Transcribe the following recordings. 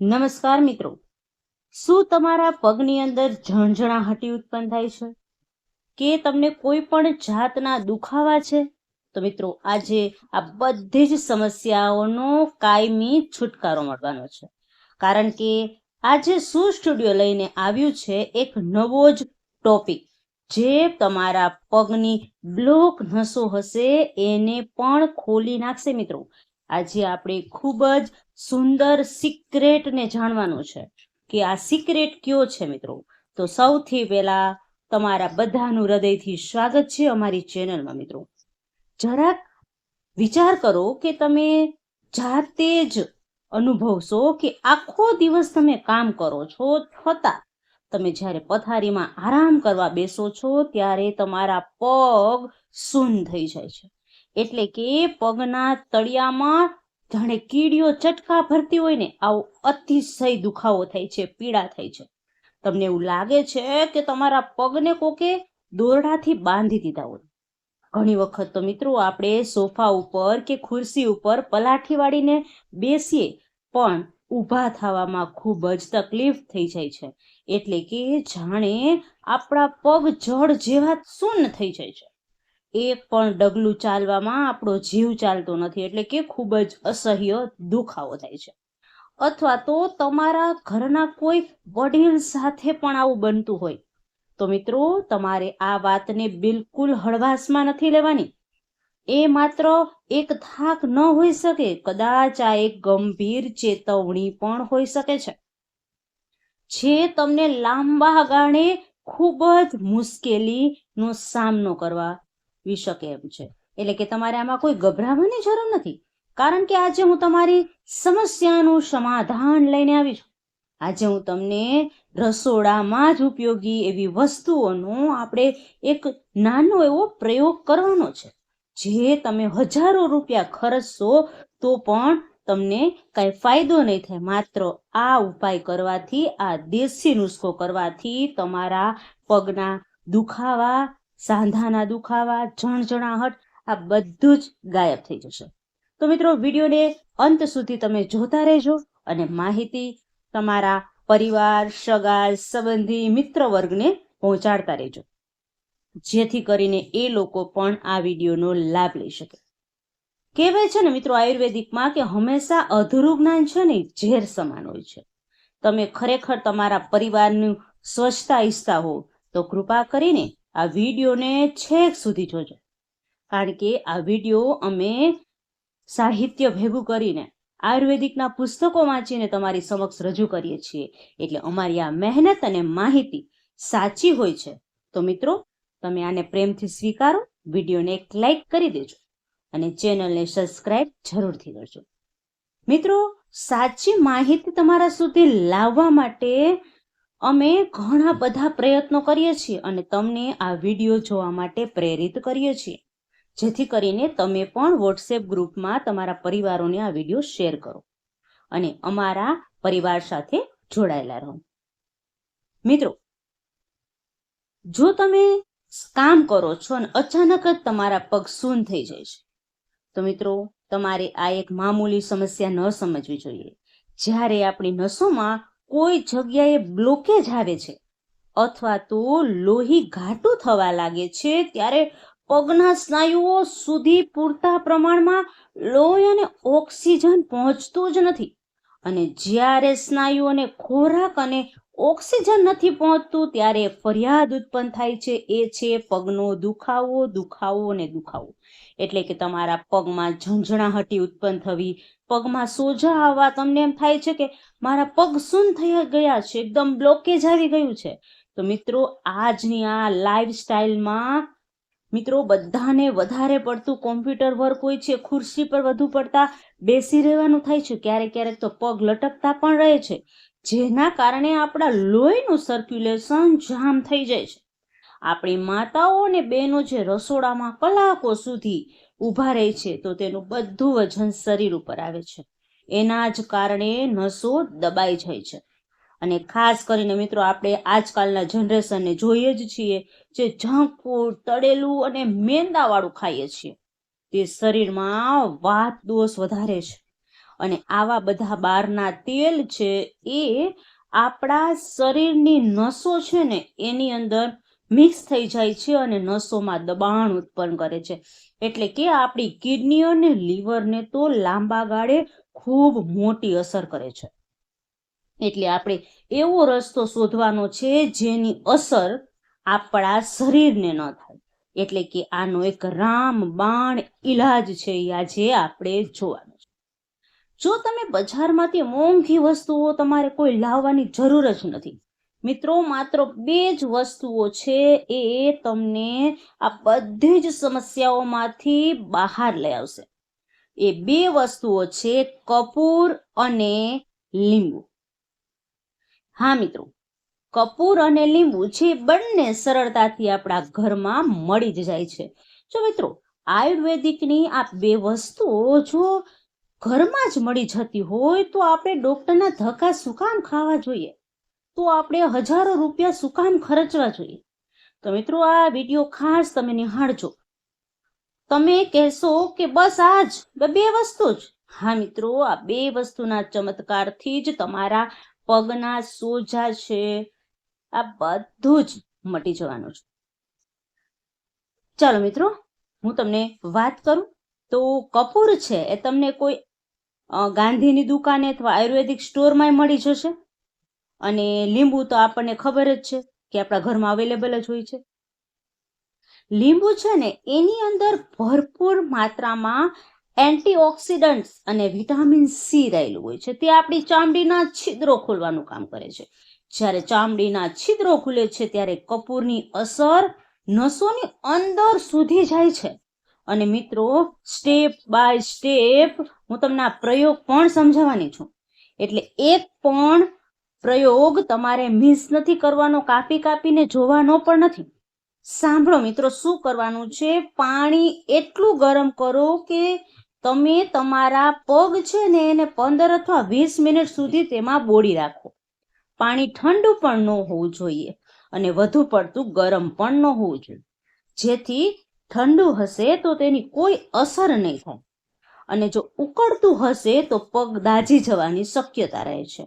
નમસ્કાર મિત્રો, શું તમારા પગની અંદર ઝણઝણાહટી ઉત્પન્ન થાય છે કે તમને કોઈ પણ જાતના દુખાવા છે? તો મિત્રો આજે આ બધી જ સમસ્યાઓનો કાયમી છુટકારો મળવાનો છે, કારણ કે આજે શું સ્ટુડિયો લઈને આવ્યું છે એક નવો જ ટોપિક, જે તમારા પગની બ્લોક નસો હશે એને પણ ખોલી નાખશે. મિત્રો આજે આપણે ખૂબ જ સુંદર સિક્રેટને જાણવાનું છે કે આ સિક્રેટ કયો છે. મિત્રો તો સૌથી પહેલા તમારા બધાનું હૃદયથી સ્વાગત છે અમારી ચેનલમાં. મિત્રો જરાક વિચાર કરો કે તમે જાતે જ અનુભવશો કે આખો દિવસ તમે કામ કરો છો, છતાં તમે જ્યારે પથારીમાં આરામ કરવા બેસો છો ત્યારે તમારા પગ સૂન થઈ જાય છે. એટલે કે પગના તળિયામાં જાણે કીડીઓ ચટકા ભરતી હોય ને, આવો અતિશય દુખાવો થાય છે, પીડા થાય છે. તમને એવું લાગે છે કે તમારા પગને કોકે દોરડાથી બાંધી દીધા હોય. ઘણી વખત તો મિત્રો આપણે સોફા ઉપર કે ખુરશી ઉપર પલાઠી વાળીને બેસીએ પણ ઊભા થવામાં ખૂબ જ તકલીફ થઈ જાય છે. એટલે કે જાણે આપણા પગ જળ જેવા શૂન્ય થઈ જાય છે. એક પણ ડગલું ચાલવામાં આપણો જીવ ચાલતો નથી, એટલે કે ખૂબ જ અસહ્ય દુખાવો થાય છે. અથવા તો તમારા ઘરના કોઈ વડીલ સાથે પણ આવું બનતું હોય તો મિત્રો તમારે આ વાતને બિલકુલ હળવાશમાં નથી લેવાની. એ માત્ર એક થાક ન હોઈ શકે, કદાચ આ એક ગંભીર ચેતવણી પણ હોઈ શકે છે, જે તમને લાંબા ગાળે ખૂબ જ મુશ્કેલીનો સામનો કરવા શકે એમ છે. એટલે કે તમારે આમાં કોઈ ગભરાવાની જરૂર નથી, કારણ કે આજે હું તમારી સમસ્યાનું સમાધાન લઈને આવી છું. આજે હું તમને રસોડામાં જ ઉપયોગી એવી વસ્તુઓનો આપણે એક નાનો એવો પ્રયોગ કરવાનો છે, જે તમે હજારો રૂપિયા ખર્ચશો તો પણ તમને કાંઈ ફાયદો નહીં થાય. માત્ર આ ઉપાય કરવાથી, આ દેશી નુસ્ખો કરવાથી તમારા પગના દુખાવા, સાંધાના દુખાવા, ઝણઝણાહટ આ બધું જ ગાયબ થઈ જશે. તો મિત્રો વિડીયોને અંત સુધી તમે જોતા રહેજો અને માહિતી તમારા પરિવાર, સગા સંબંધી, મિત્ર વર્ગને પહોંચાડતા રહેજો, જેથી કરીને એ લોકો પણ આ વિડીયોનો લાભ લઈ શકે. કહેવાય છે ને મિત્રો આયુર્વેદિકમાં કે હંમેશા અધૂરું જ્ઞાન છે ને ઝેર સમાન હોય છે. તમે ખરેખર તમારા પરિવારનું સ્વચ્છતા ઈચ્છતા હો તો કૃપા કરીને આ વિડીયોને છેક સુધી જોજો, કારણ કે આ વિડીયો અમે સાહિત્ય ભેગું કરીને આયુર્વેદિકના પુસ્તકો વાંચીને તમારી સમક્ષ રજૂ કરીએ છીએ. એટલે અમારી આ મહેનત અને માહિતી સાચી હોય છે. તો મિત્રો તમે આને પ્રેમથી સ્વીકારો, વિડીયોને એક લાઈક કરી દેજો અને ચેનલને સબસ્ક્રાઇબ જરૂરથી કરજો. મિત્રો સાચી માહિતી તમારા સુધી લાવવા માટે અમે ઘણા બધા પ્રયત્નો કરીએ છીએ અને તમને આ વિડીયો જોવા માટે પ્રેરિત કરીએ છીએ, જેથી કરીને તમે પણ વોટ્સએપ ગ્રુપમાં તમારા પરિવારોને આ વિડીયો શેર કરો અને અમારા પરિવાર સાથે જોડાયેલા રહો. મિત્રો જો તમે કામ કરો છો અને અચાનક જ તમારા પગ સૂન થઈ જાય છે તો મિત્રો તમારે આ એક મામૂલી સમસ્યા ન સમજવી જોઈએ. જ્યારે આપણી નસોમાં કોઈ જગ્યાએ બ્લોકેજ આવે છે અથવા તો લોહી ઘાટું થવા લાગે છે, ત્યારે પગના સ્નાયુઓ સુધી પૂરતા પ્રમાણમાં લોહી અને ઓક્સિજન પહોંચતું જ નથી. અને જ્યારે સ્નાયુઓને ખોરાક અને ઓક્સિજન નથી પહોંચતું ત્યારે ફરિયાદ ઉત્પન્ન થાય છે, એ છે પગનો દુખાવો, દુખાવો અને દુખાવો. એટલે કે તમારા પગમાં ઝંઝણાહટી ઉત્પન્ન થવી, પગમાં સોજા આવવા, તમને એમ થાય છે કે મારા પગ સૂન થઈ ગયા છે, એકદમ બ્લોકેજ આવી ગયું છે. તો મિત્રો આજની આ લાઈફસ્ટાઈલમાં મિત્રો બધાને વધારે પડતું કોમ્પ્યુટર વર્ક હોય છે, ખુરશી પર વધુ પડતા બેસી રહેવાનું થાય છે, ક્યારેક ક્યારેક તો પગ લટકતા પણ રહે છે, જેના કારણે આપણા લોહીનું સર્ક્યુલેશન જામ થઈ જાય છે. આપણી માતાઓ અને બહેનો જે રસોડામાં કલાકો સુધી ઊભા રહે છે તો તેનું બધું વજન શરીર ઉપર આવે છે. એના જ કારણે નસો દબાઈ જાય છે. અને ખાસ કરીને મિત્રો આપણે આજકાલના જનરેશનને જોઈએ જ છીએ, જે જંક ફૂડ, તળેલું અને મેંદાવાળું ખાઈએ છીએ, તે શરીરમાં વાત દોષ વધારે છે અને આવા બધા બહારના તેલ છે એ આપણા શરીરની નસો છે ને એની અંદર મિક્સ થઈ જાય છે અને નસોમાં દબાણ ઉત્પન્ન કરે છે. એટલે કે આપણી કિડની અને લીવરને તો લાંબા ગાળે ખૂબ મોટી અસર કરે છે. એટલે આપણે એવો રસ્તો શોધવાનો છે જેની અસર આપણા શરીરને ન થાય. એટલે કે આનો એક રામબાણ ઈલાજ છે આજે આપણે જોવાનો છે. જો તમે બજારમાંથી મોંઘી વસ્તુઓ તમારે કોઈ લાવવાની જરૂર જ નથી. મિત્રો, માત્ર 2 જ વસ્તુઓ છે એ તમને આ બધી જ સમસ્યાઓમાંથી બહાર લઈ આવશે. એ 2 વસ્તુઓ છે કપૂર અને લીંબુ. હા મિત્રો, કપૂર અને લીંબુ છે બંને સરળતાથી આપણા ઘરમાં મળી જ જાય છે. જો મિત્રો, આયુર્વેદિકની આ 2 વસ્તુઓ જો ઘરમાં જ મળી જતી હોય તો આપણે ડોક્ટરના ધક્કા શું કામ ખાવા જોઈએ? તો આપણે હજારો રૂપિયા શું કામ ખર્ચવા જોઈએ? તો મિત્રો, આ વિડીયો ખાસ તમે નિહાળજો. તમે કહેશો કે બસ આ જ 2 વસ્તુ જ. હા મિત્રો, આ 2 વસ્તુના ચમત્કારથી જ તમારા પગના સોજા છે આ બધું જ મટી જવાનું છે. ચાલો મિત્રો, હું તમને વાત કરું તો કપૂર છે એ તમને કોઈ ગાંધીની દુકાને અથવા આયુર્વેદિક સ્ટોરમાં મળી જશે. અને લીંબુ તો આપણને ખબર જ છે કે આપણા ઘરમાં અવેલેબલ જ હોય છે. લીંબુ છે ને એની અંદર ભરપૂર માત્રામાં એન્ટીઓક્સિડન્ટ્સ અને વિટામિન સી રહેલું હોય છે. તે આપણી ચામડીના છિદ્રો ખોલવાનું કામ કરે છે. જ્યારે ચામડીના છિદ્રો ખુલે છે ત્યારે કપૂરની અસર નસોની અંદર સુધી જાય છે. અને મિત્રો, સ્ટેપ બાય સ્ટેપ હું તમને આ પ્રયોગ પણ સમજાવવાની છું. એટલે એક પણ પ્રયોગ તમારે મિસ નથી કરવાનો, કાપીને જોવાનો પણ નથી. સાંભળો મિત્રો, શું કરવાનું છે? પાણી એટલું ગરમ કરો કે તમે તમારા પગ છે ને એને 15 અથવા 20 મિનિટ સુધી તેમાં બોળી રાખો. પાણી ઠંડુ પણ ન હોવું જોઈએ અને વધુ પડતું ગરમ પણ ન હોવું જોઈએ. જેથી ઠંડુ હશે તો તેની કોઈ અસર નહીં થાય અને જો ઉકળતું હશે તો પગ દાઝી જવાની શક્યતા રહે છે.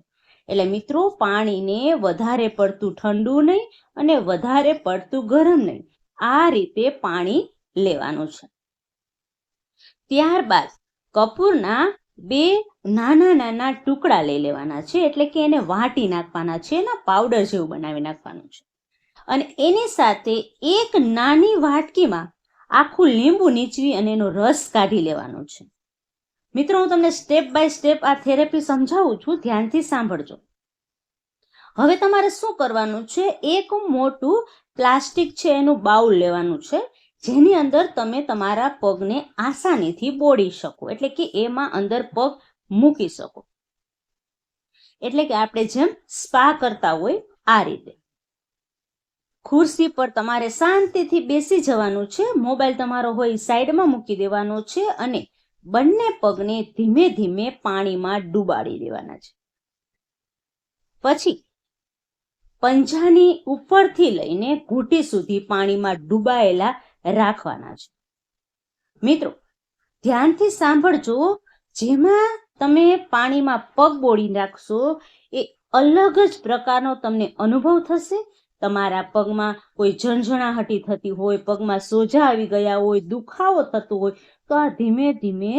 એટલે મિત્રો, પાણીને વધારે પડતું ઠંડુ નહીં અને વધારે પડતું ગરમ નહીં, આ રીતે પાણી લેવાનું છે. ત્યારબાદ કપૂરના 2 નાના ટુકડા લઈ લેવાના છે. એટલે કે એને વાટી નાખવાના છે, એના પાવડર જેવું બનાવી નાખવાનું છે. અને એની સાથે 1 નાની વાટકીમાં આખું લીંબુ નીચવી અને એનો રસ કાઢી લેવાનો છે. મિત્રો, હું તમને સ્ટેપ બાય સ્ટેપ આ થેરેપી સમજાવું છું, ધ્યાનથી સાંભળજો. હવે તમારે શું કરવાનું છે? એક મોટું પ્લાસ્ટિક છે એનું બાઉલ લેવાનું છે, જેની અંદર તમે તમારા પગને આસાનીથી બોળી શકો. એટલે કે એમાં અંદર પગ મૂકી શકો. એટલે કે આપણે જેમ સ્પા કરતા હોય આ રીતે. ખુરશી પર તમારે શાંતિથી બેસી જવાનું છે. મોબાઈલ તમારો હોય સાઈડમાં મૂકી દેવાનો છે અને બંને પગને ધીમે ધીમે પાણીમાં ડૂબાડી દેવાના છે. પછી પંજાની ઉપરથી લઈને ઘૂંટી સુધી પાણીમાં ડૂબાયેલા રાખવાના છે. મિત્રો, ધ્યાનથી સાંભળજો. જેમાં તમે પાણીમાં પગ બોળી નાખશો એ અલગ જ પ્રકારનો તમને અનુભવ થશે. તમારા પગમાં કોઈ ઝણઝણાહટી થતી હોય, પગમાં સોજા આવી ગયા હોય, દુખાવો થતો હોય તો આ ધીમે ધીમે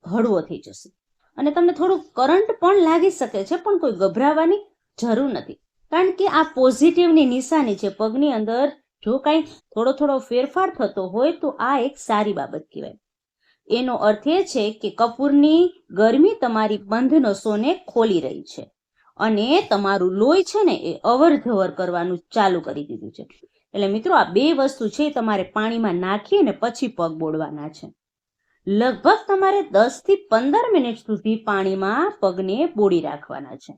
હળવો થઈ જશે અને તમને થોડું કરંટ પણ લાગી શકે છે, પણ કોઈ ગભરાવાની જરૂર નથી. કારણ કે આ પોઝિટિવની નિશાની છે. પગની અંદર જો કાંઈ થોડો ફેરફાર થતો હોય તો આ એક સારી બાબત કહેવાય. એનો અર્થ એ છે કે કપૂરની ગરમી તમારી બંધ નસોને ખોલી રહી છે અને તમારું લોહી છે ને એ અવર જવર કરવાનું ચાલુ કરી દીધું છે. એટલે મિત્રો, આ 2 વસ્તુ છે તમારે પાણીમાં નાખી અને પછી પગ બોળવાના છે. લગભગ તમારે 10 થી 15 મિનિટ સુધી પાણીમાં પગને બોળી રાખવાના છે.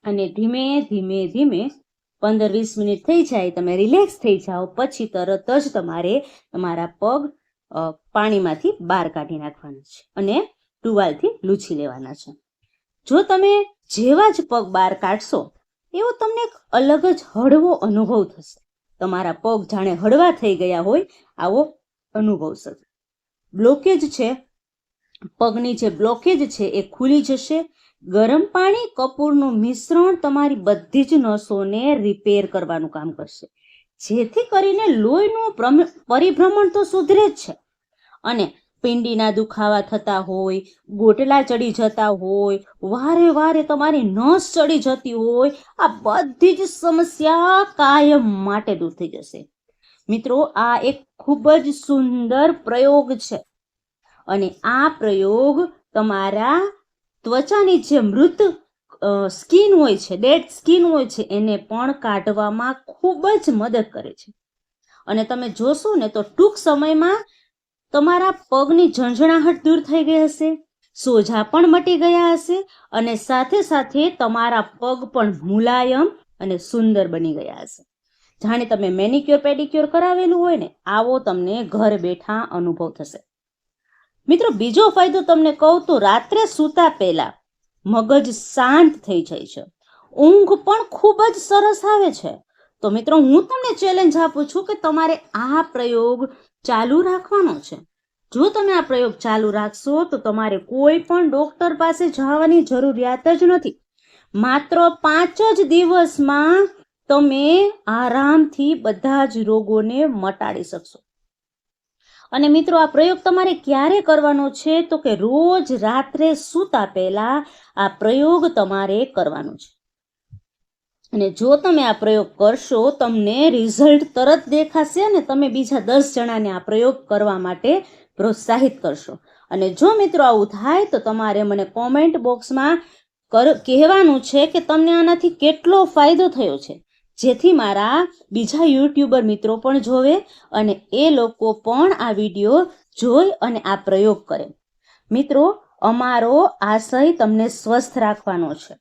અને ધીમે ધીમે 15-20 મિનિટ થઈ જાય, તમે રિલેક્સ થઈ જાઓ પછી તરત જ તમારે તમારા પગ પાણીમાંથી બહાર કાઢી નાખવાના છે અને ટુવાલથી લૂછી લેવાના છે. જો તમે જેવા જ પગ બહાર કાઢશો એવો તમને એક અલગ જ હળવો અનુભવ થશે. તમારા પગ જાણે હળવા થઈ ગયા હોય આવો અનુભવ થશે. બ્લોકેજ છે પગની જે બ્લોકેજ છે એ ખુલી જશે. ગરમ પાણી કપૂરનું મિશ્રણ તમારી બધી જ નસોને રિપેર કરવાનું કામ કરશે, જેથી કરીને લોહીનું પરિભ્રમણ તો સુધરે જ છે. અને પિંડીના દુખાવા થતા હોય, ગોટલા ચડી જતા હોય, વારે વારે તમારી નસ ચડી જતી હોય, આ બધી જ સમસ્યા કાયમ માટે દૂર થઈ જશે. મિત્રો, આ એક ખૂબ જ સુંદર પ્રયોગ છે અને આ પ્રયોગ તમારા ત્વચાની જે મૃત સ્કિન હોય છે, ડેડ સ્કિન હોય છે, એને પણ કાઢવામાં ખૂબ જ મદદ કરે છે. અને તમે જોશો ને તો ટૂંક સમયમાં તમારા પગની ઝંઝણાહટ દૂર થઈ ગઈ હશે, સોજા પણ મટી ગયા હશે અને સાથે સાથે તમારા પગ પણ મુલાયમ અને સુંદર બની ગયા હશે. જાણે તમે મેનિક્યોર પેડિક્યોર કરાવેલું હોય ને, આવો તમને ઘર બેઠા અનુભવ થશે. મિત્રો, બીજો ફાયદો તમને કહું તો રાત્રે સૂતા પહેલા મગજ શાંત થઈ જાય છે, ઊંઘ પણ ખૂબ જ સરસ આવે છે. તો મિત્રો, હું તમને ચેલેન્જ આપું છું કે તમારે આ પ્રયોગ ચાલુ રાખવાનો છે. જો તમે આ પ્રયોગ ચાલુ રાખશો તો તમારે કોઈ પણ ડોક્ટર પાસે જવાની જરૂરિયાત જ નથી. માત્ર 5 જ દિવસમાં તમે આરામથી બધા જ રોગોને મટાડી શકશો. અને મિત્રો, આ પ્રયોગ તમારે ક્યારે કરવાનો છે તો કે રોજ રાત્રે સૂતા પહેલા આ પ્રયોગ તમારે કરવાનો છે. અને જો તમે આ પ્રયોગ કરશો, તમને રિઝલ્ટ તરત દેખાશે અને તમે બીજા 10 જણાને આ પ્રયોગ કરવા માટે પ્રોત્સાહિત કરશો. અને જો મિત્રો આવું થાય તો તમારે મને કોમેન્ટ બોક્સમાં કહેવાનું છે કે તમને આનાથી કેટલો ફાયદો થયો છે, જેથી મારા બીજા યુટ્યુબર મિત્રો પણ જોવે અને એ લોકો પણ આ વિડીયો જોઈ અને આ પ્રયોગ કરે. મિત્રો, અમારો આશય તમને સ્વસ્થ રાખવાનો છે.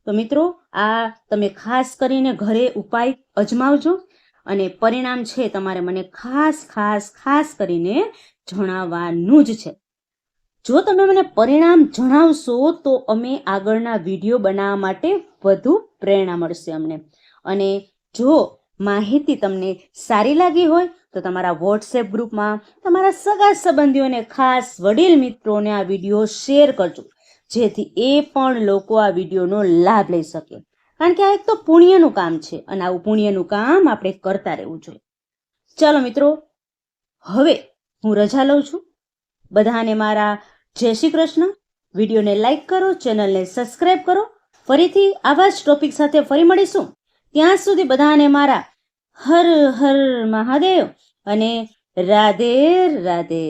તો મિત્રો, આ તમે ખાસ કરીને ઘરે ઉપાય અજમાવજો અને પરિણામ છે તમારે મને ખાસ કરીને જણાવવાનું જ છે. જો તમે મને પરિણામ જણાવશો તો અમે આગળના વિડીયો બનાવવા માટે વધુ પ્રેરણા મળશે અમને. અને જો માહિતી તમને સારી લાગી હોય તો તમારા વોટ્સએપ ગ્રુપમાં તમારા સગા સંબંધીઓને, ખાસ વડીલ મિત્રોને આ વિડીયો શેર કરજો, જેથી એ પણ લોકો આ વિડીયોનો લાભ લઈ શકે. કારણ કે આ એક તો પુણ્યનું કામ છે અને આવું પુણ્યનું કામ આપણે કરતા રહેવું જોઈએ. ચાલો મિત્રો, હવે હું રજા લઉં છું. બધાને મારા જય શ્રી કૃષ્ણ. વિડીયોને લાઈક કરો, ચેનલને સબસ્ક્રાઈબ કરો. ફરીથી આવા જ ટોપિક સાથે ફરી મળીશું. ત્યાં સુધી બધાને મારા હર હર મહાદેવ અને રાધે રાધે.